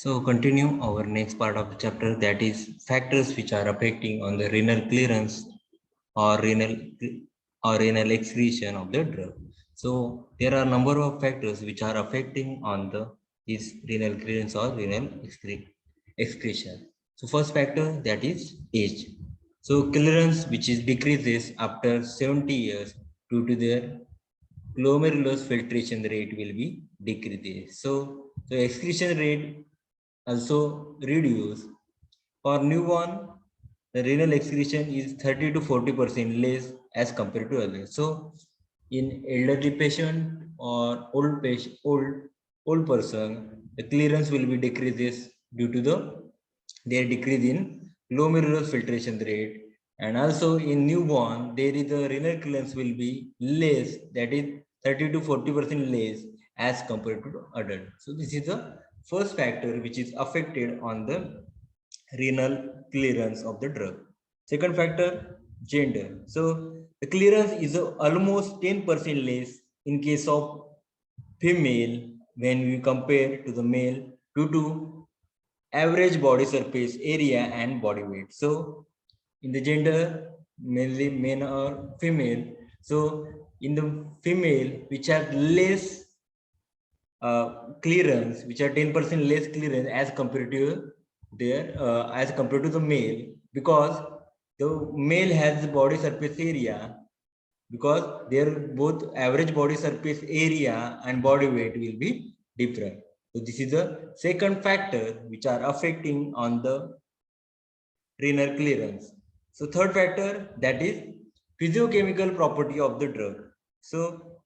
So continue our next part of the chapter, that is factors which are affecting on the renal clearance or renal excretion of the drug. So there are a number of factors which are affecting on the this renal clearance or renal excretion. So first factor, that is age. So clearance which is decreases after 70 years due to their glomerulus filtration rate will be decreased. So the excretion rate also reduce. For newborn, the renal excretion is 30 to 40% less as compared to others. So in elderly patient or old person, the clearance will be decreases due to their decrease in glomerular filtration rate, and also in newborn there is the renal clearance will be less, that is 30 to 40% less as compared to adult. So this is the first factor which is affected on the renal clearance of the drug. Second factor, gender. So the clearance is almost 10% less in case of female when we compare to the male due to average body surface area and body weight. So in the gender, mainly men or female. So in the female, which have less clearance, which are 10% less clearance as compared to the male, because the male has the body surface area, because their both average body surface area and body weight will be different. So this is the second factor which are affecting on the renal clearance. So third factor, that is physiochemical property of the drug. So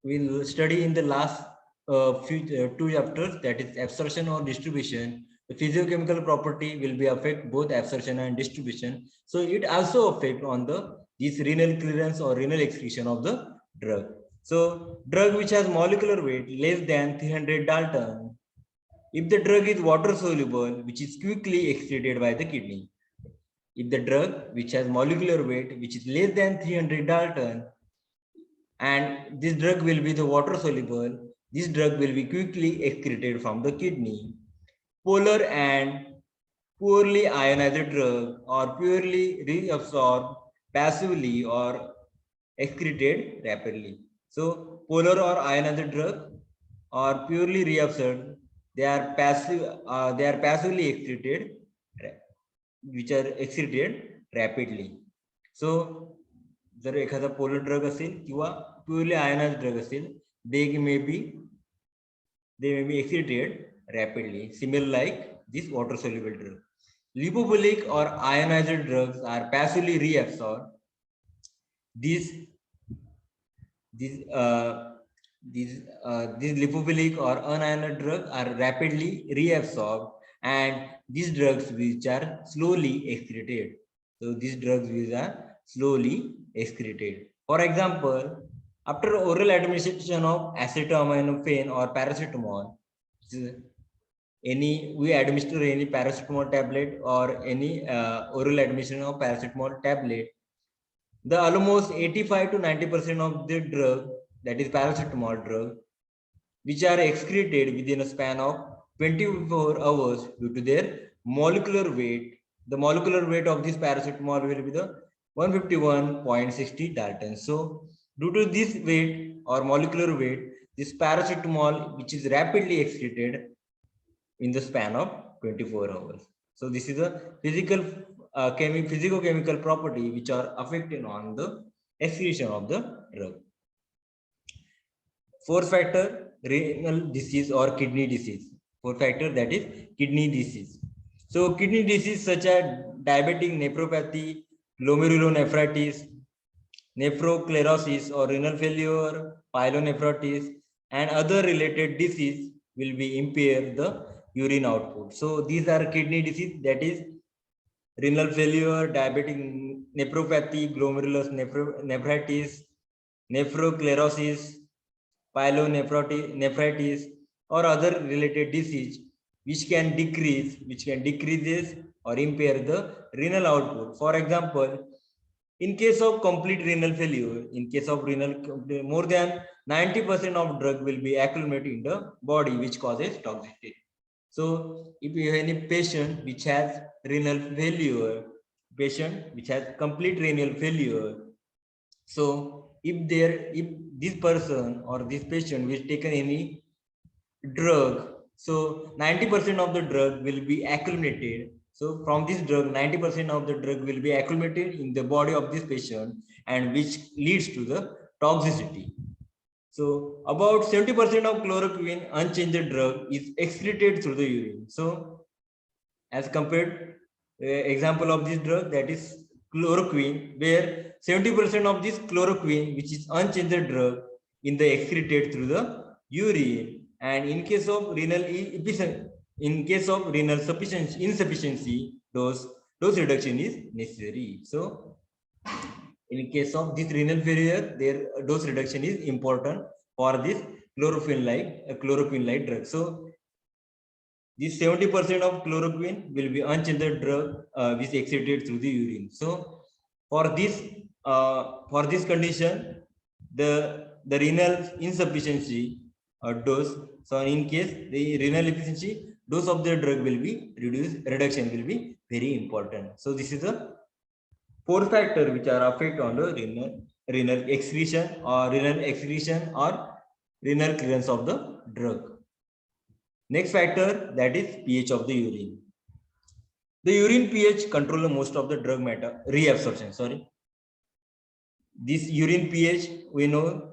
we'll study in the last two chapters, that is absorption or distribution. The physiochemical property will be affect both absorption and distribution. So it also affect on the this renal clearance or renal excretion of the drug. So drug which has molecular weight less than 300 Dalton, if the drug is water soluble, which is quickly excreted by the kidney. If the drug which has molecular weight which is less than 300 Dalton, and this drug will be the water soluble, this drug will be quickly excreted from the kidney. Polar and poorly ionized drug or purely reabsorbed passively or excreted rapidly. So polar or ionized drug or purely reabsorbed, they are passively excreted, which are excreted rapidly. So जर एखादा polar drug असेल किंवा purely ionised drug असेल, they may be excreted rapidly, similar like this water soluble drug. Lipophilic or ionized drugs are passively reabsorbed. These lipophilic or unionized drugs are rapidly reabsorbed, and these drugs which are slowly excreted. So these drugs which are slowly excreted. For example, after oral administration of acetaminophen or paracetamol, we administer any paracetamol tablet or any oral administration of paracetamol tablet, the almost 85 to 90% of the drug, that is paracetamol drug, which are excreted within a span of 24 hours due to their molecular weight. The molecular weight of this paracetamol will be the 151.60 Daltons. So due to this weight or molecular weight, this paracetamol which is rapidly excreted in the span of 24 hours. So this is a physicochemical property which are affected on the excretion of the drug. Fourth factor, renal disease or kidney disease. Fourth factor, that is kidney disease. So kidney disease such as diabetic nephropathy, glomerulonephritis, nephroclerosis or renal failure, pyelonephritis, and other related disease will be impair the urine output. So these are kidney disease, that is renal failure, diabetic nephropathy, glomerulonephritis, nephroclerosis, pyelonephritis, or other related disease which can decreases or impair the renal output. For example, in case of complete renal failure, more than 90% of drug will be accumulated in the body, which causes toxicity. So if you have any patient which has renal failure, patient which has complete renal failure, so if this person or this patient will taken any drug, so 90% of the drug will be accumulated. So from this drug, 90% of the drug will be accumulated in the body of this patient, and which leads to the toxicity. So about 70% of chloroquine unchanged drug is excreted through the urine. So as compared example of this drug, that is chloroquine, where 70% of this chloroquine, which is unchanged drug, in the excreted through the urine. And in case of renal insufficiency, dose reduction is necessary. So in case of this renal failure, their dose reduction is important for this chloroquine like drug. So this 70% of chloroquine will be unchanged drug which excreted through the urine. So for this condition, the renal insufficiency dose. So in case the renal insufficiency, dose of the drug will be reduction will be very important. So this is the 4 factors which are affect on the renal excretion or renal clearance of the drug. Next factor, that is pH of the urine. The urine pH control most of the drug matter reabsorption. Sorry, this urine pH, we know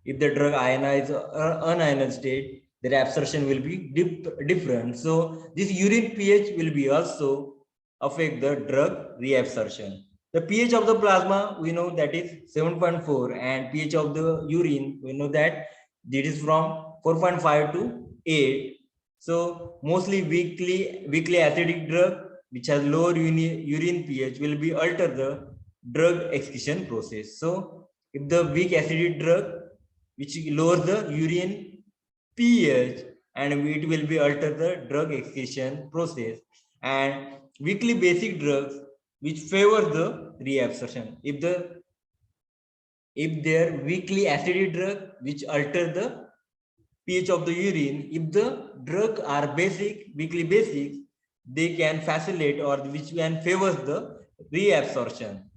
if the drug ionized or unionized state, their absorption will be different. So this urine pH will be also affect the drug reabsorption. The pH of the plasma, we know that is 7.4, and pH of the urine, we know that it is from 4.5 to 8. So mostly weakly acidic drug which has lower urine pH will be alter the drug excretion process. So if the weak acidic drug which lowers the urine pH, and it will be alter the drug excretion process. And weakly basic drugs which favor the reabsorption. If their weakly acidic drug which alter the pH of the urine, if the drug are weakly basic, they can facilitate or which can favor the reabsorption.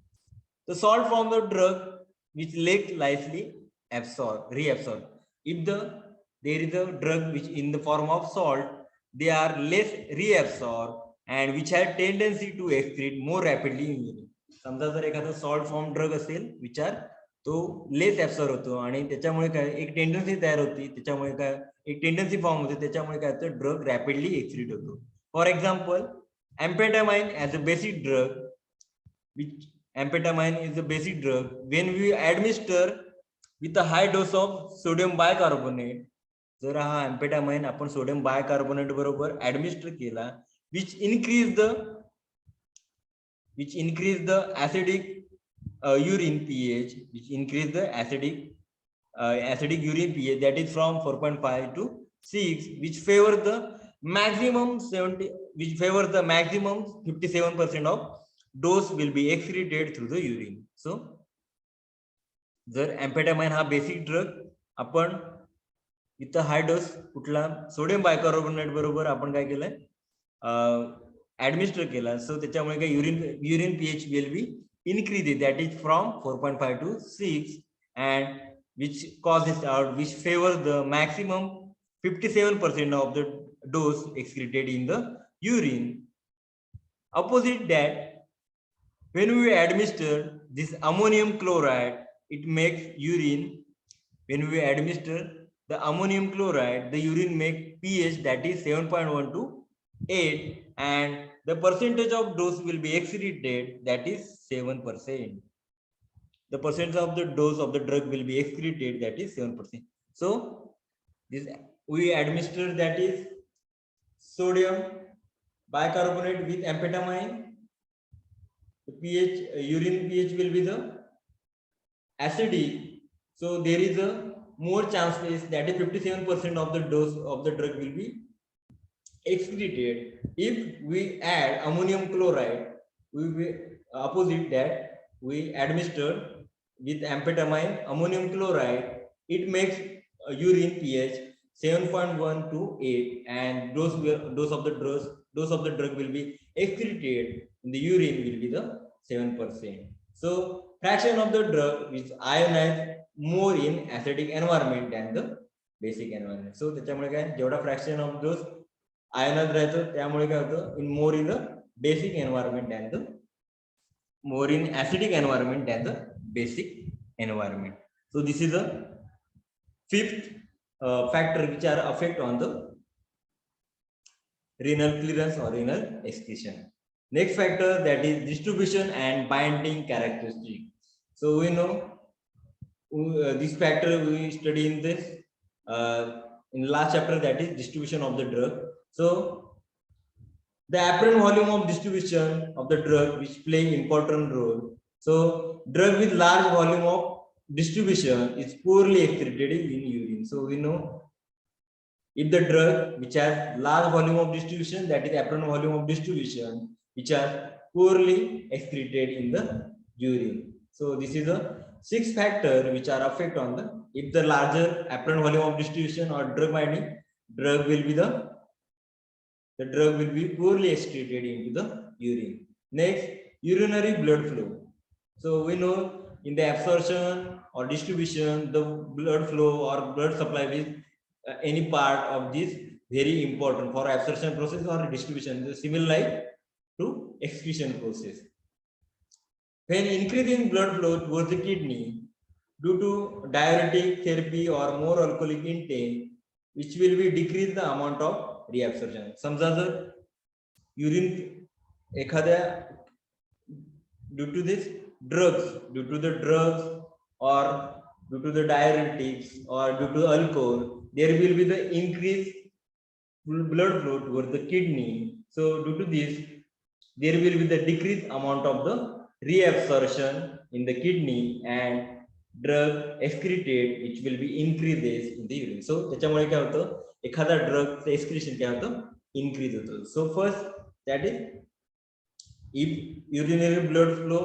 The salt from the drug which less likely reabsorb. If there is a drug which in the form of salt, they are less reabsorb and which have tendency to excrete more rapidly in urine. समजा जर एखादा salt form drug असेल विचार, तो less absorb होतो आणि त्याच्यामुळे काय एक टेंडन्सी तयार होती, त्याच्यामुळे काय एक टेंडन्सी फॉर्म होते, त्याच्यामुळे काय होतं ड्रग रॅपिडली एक्सक्रीट होतो. For example amphetamine as a basic drug, which amphetamine is a basic drug, when we administer with a high dose of sodium bicarbonate, जर हा amphetamine आपण सोडियम बायकार्बोनेट बरोबर ऍडमिनिस्टर केला, which increase the acidic urine pH, acidic urine pH, that is from 4.5 to 6, which favor the maximum 57% of dose will be excreted through the urine. So जर amphetamine हा basic drug आपण with हाय डोस कुठला sodium bicarbonate बरोबर आपण काय केलंय ऍडमिनिस्टर केला, सो त्याच्यामुळे काय urine pH will be increase, that is from 4.5 to 6, and which causes out which favors the maximum 57% of the dose excreted in the urine. Opposite that, when we administer this ammonium chloride, it makes urine, when we administer the ammonium chloride, the urine make pH that is 7.1 to 8, and the percentage of dose will be excreted, that is 7%. The percentage of the dose of the drug will be excreted, that is 7%. So this we administer, that is sodium bicarbonate with amphetamine. The pH, urine pH will be the acidic, so there is a more chances, that is 57% of the dose of the drug will be excreted. If we add ammonium chloride, we will opposite that, we administer with amphetamine ammonium chloride, it makes urine pH 7.1 to 8, and dose of the drug will be excreted in the urine will be the 7%. So fraction of the drug is ionized more in acidic environment than the basic environment. So त्याच्यामुळे काय जेवढा fraction of those ionized राहतो त्यामुळे काय होतं in more in the basic environment than the more in acidic environment than the basic environment. So this is the fifth factor which are affect on the renal clearance or renal excretion. Next factor, that is distribution and binding characteristic. So we know this factor we study in this in last chapter, that is distribution of the drug. So the apparent volume of distribution of the drug which play important role. So drug with large volume of distribution is poorly excreted in urine. So we know if the drug which has large volume of distribution, that is apparent volume of distribution, which are poorly excreted in the urine. So this is a six factor which are affect on the, if the larger apparent volume of distribution or drug binding, drug will be the drug will be poorly excreted into the urine. Next, urinary blood flow. So we know in the absorption or distribution, the blood flow or blood supply with any part of this very important for absorption process or distribution, similar like to excretion process. When increasing blood flow towards the kidney due to diuretic therapy or more alcoholic intake, which will be decrease the amount of reabsorption. समजा जर urine एखाद्या due to this drugs, due to the drugs or due to the diuretics or due to alcohol, there will be the increased blood flow towards the kidney. So due to this, there will be the decreased amount of the reabsorption in the kidney and drug excreted, which will be increases in the urine. So त्याच्यामुळे काय होतं, एखादा drug excretion काय होतं, increase होतं. So first, that is if urinary blood flow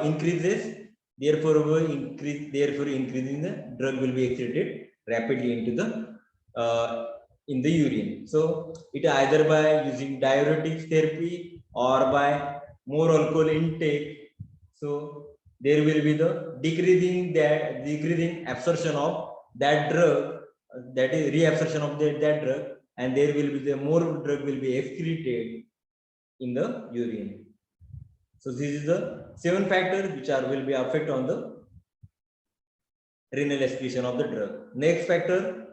increases, therefore increasing the drug will be excreted rapidly into the in the urine. So it either by using diuretic therapy or by more alcohol intake. So there will be the decreasing absorption of that drug, that is reabsorption of that drug, and there will be the more drug will be excreted in the urine. So this is the 7 factors which will be affect on the renal excretion of the drug. Next factor,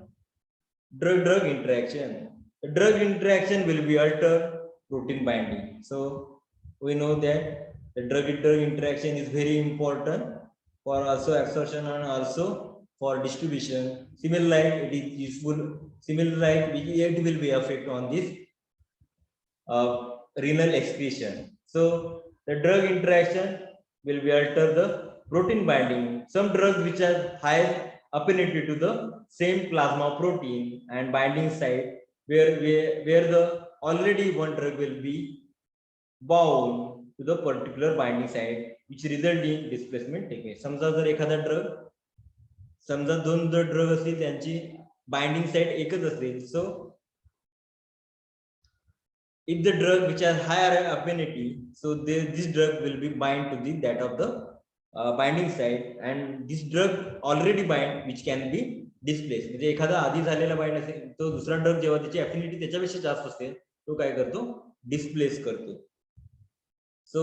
drug-drug interaction. The drug interaction will be alter protein binding. So we know that the drug-drug interaction is very important for also absorption and also for distribution. Similar like it is useful. Similar like it will be affect on this renal excretion. So the drug interaction will be alter the protein binding. Some drugs which are high affinity to the same plasma protein and binding site, where the already one drug will be bound to the particular binding site, which result in displacement technique. समजा जर एखादा drug, समजा दोन जर drug असतील त्यांची binding site एकच असेल, so if the drug which has higher affinity, so this drug will be bind to the that of the binding site, and this drug already bind which can be displaced. म्हणजे एखादा आधी झालेला bind असेल तो दुसरा drug जेव्हा त्याची affinity त्याच्यापेक्षा जास्त असते तो काय करतो, डिस्प्लेस करतो. So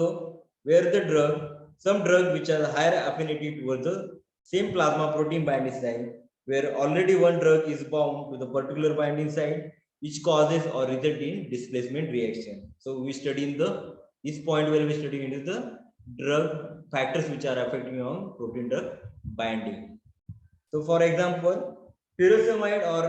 where the drug, some drug which has higher affinity towards the same plasma protein binding site, where already one drug is bound to the particular binding site, which causes or result in displacement reaction. So we study in this point where we study into the drug factors which are affecting on protein drug binding. So for example, furosemide or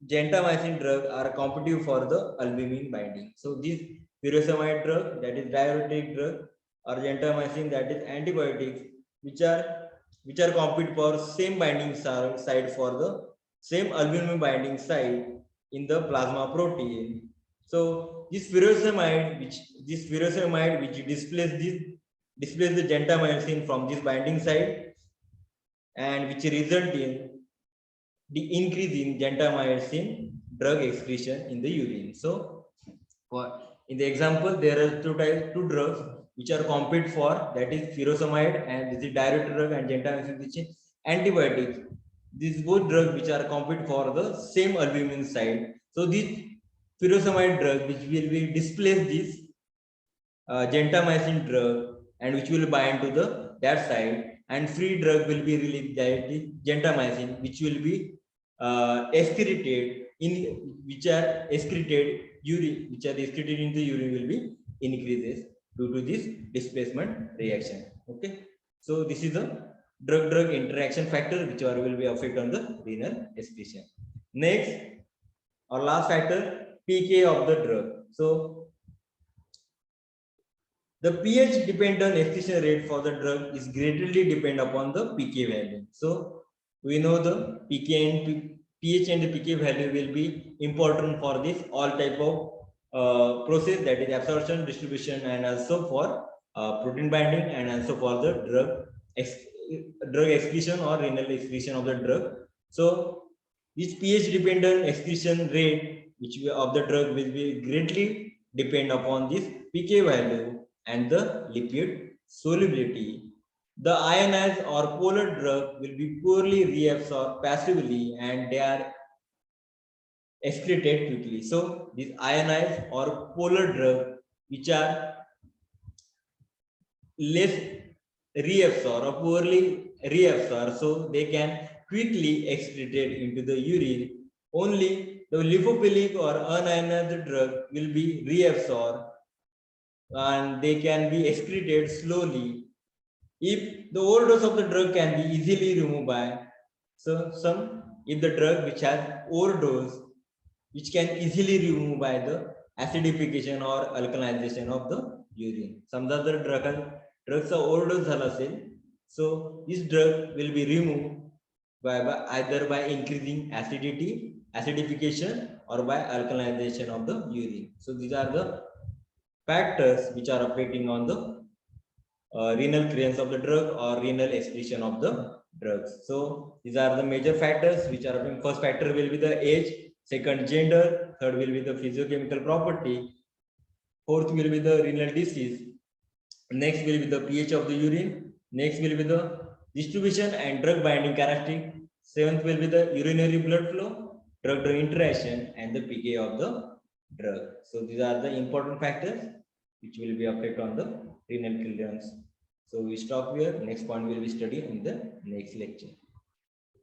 gentamicin drug are competitive for the albumin binding. So this furosemide drug, that is diuretic drug, or gentamicin, that is antibiotics, which are compete for same binding site for the same albumin binding site in the plasma protein. So this furosemide which displays the gentamicin from this binding site, and which result in the increase in gentamicin drug excretion in the urine. So in the example, there are two drugs which are compete for, that is furosemide, and this is diuretic drug, and gentamicin which is antibiotics. These both drugs which are compete for the same albumin side. So this furosemide drug which will be displace this gentamicin drug, and which will bind to the that side, and free drug will be released, that is gentamicin, which will be excreted in, which are excreted urine, which are excreted in the urine will be increases due to this displacement reaction. Okay, so this is the drug-drug interaction factor which are will be affect on the renal excretion. Next, our last factor, pK of the drug. So the pH dependent excretion rate for the drug is greatly depend upon the pK value. So we know the pH and the pK value will be important for this all type of process, that is absorption, distribution, and also for protein binding, and also for the drug excretion or renal excretion of the drug. So this pH dependent excretion rate which of the drug will be greatly depend upon this pK value and the lipid solubility. The ionized or polar drug will be poorly reabsorbed passively, and they are excreted quickly. So these ionized or polar drug which are less reabsorb or poorly reabsorb, so they can quickly excreted into the urine. Only the lipophilic or unionized drug will be reabsorbed, and they can be excreted slowly. If the overdose of the drug can be easily removed by if the drug which has overdose, which can easily remove by the acidification or alkalization of the urine. समजा जर ड्रगचा overdose झाला असेल, so this drug will be removed by either by increasing acidity, acidification, or by alkalization of the urine. So these are the factors which are affecting on the renal clearance of the drug or renal excretion of the drugs. So these are the major factors which are affecting. First factor will be the age, second gender, third will be the physiochemical property, fourth will be the renal disease, next will be the pH of the urine, next will be the distribution and drug binding characteristic, seventh will be the urinary blood flow, drug-drug interaction, and the pK of the drug. So these are the important factors which will be affect on the renal clearance. So we stop here. Next point will be studied in the next lecture.